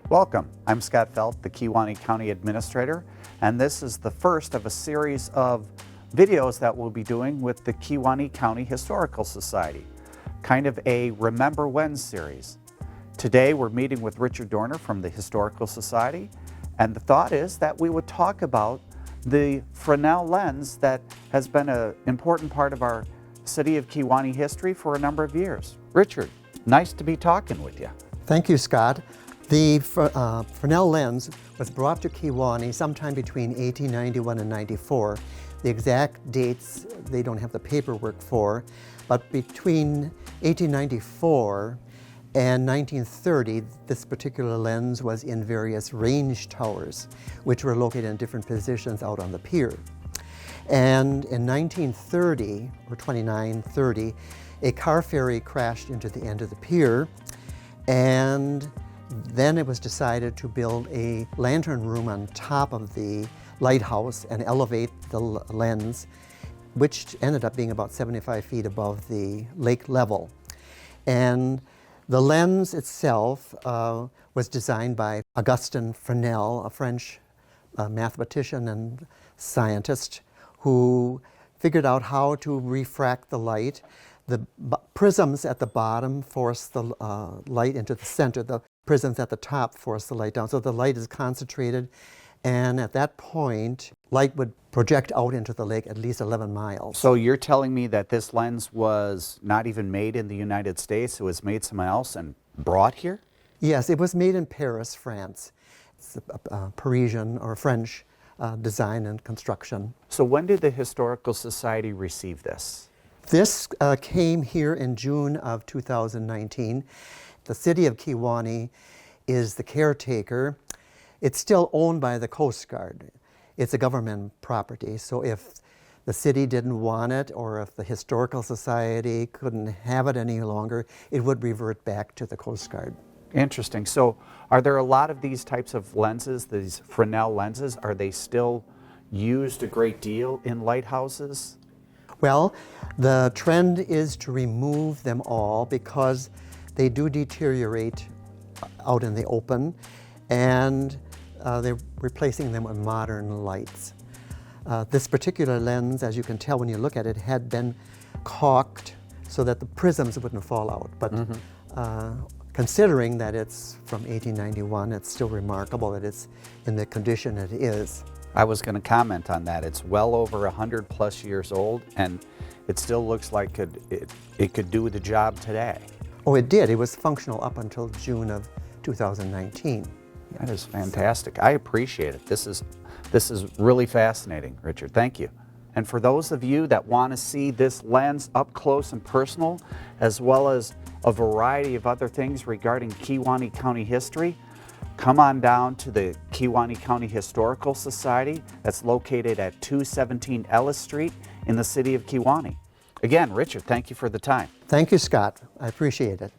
Welcome. I'm Scott Feldt, the Kewaunee County Administrator, and this is the first of a series of videos that we'll be doing with the Kewaunee County Historical Society, kind of a Remember When series. Today we're meeting with Richard Dorner from the Historical Society, and the thought is that we would talk about the Fresnel lens that has been an important part of our City of Kewaunee history for a number of years. Richard, nice to be talking with you. Thank you, Scott. The Fresnel lens was brought to Kewaunee sometime between 1891 and 94. The exact dates, they don't have the paperwork for, but between 1894 and 1930, this particular lens was in various range towers, which were located in different positions out on the pier. And in 1930, or 2930, a car ferry crashed into the end of the pier, and then it was decided to build a lantern room on top of the lighthouse and elevate the lens, which ended up being about 75 feet above the lake level. And the lens itself was designed by Augustin Fresnel, a French mathematician and scientist who figured out how to refract the light. The prisms at the bottom force the light into the center. The prisms at the top force the light down. So the light is concentrated, and at that point, light would project out into the lake at least 11 miles. So you're telling me that this lens was not even made in the United States, it was made somewhere else and brought here? Yes, it was made in Paris, France. It's a Parisian or French design and construction. So when did the Historical Society receive this? This came here in June of 2019. The City of Kewaunee is the caretaker. It's still owned by the Coast Guard. It's a government property, so if the city didn't want it, or if the Historical Society couldn't have it any longer, it would revert back to the Coast Guard. Interesting. So are there a lot of these types of lenses, these Fresnel lenses? Are they still used a great deal in lighthouses? Well, the trend is to remove them all because they do deteriorate out in the open, and they're replacing them with modern lights. This particular lens, as you can tell when you look at it, had been caulked so that the prisms wouldn't fall out. But considering that it's from 1891, it's still remarkable that it's in the condition it is. I was going to comment on that. It's well over 100 plus years old, and it still looks like it could do the job today. Oh, it did. It was functional up until June of 2019. That is fantastic. I appreciate it. This is really fascinating, Richard. Thank you. And for those of you that want to see this lens up close and personal, as well as a variety of other things regarding Kewaunee County history, come on down to the Kewaunee County Historical Society that's located at 217 Ellis Street in the city of Kewaunee. Again, Richard, thank you for the time. Thank you, Scott. I appreciate it.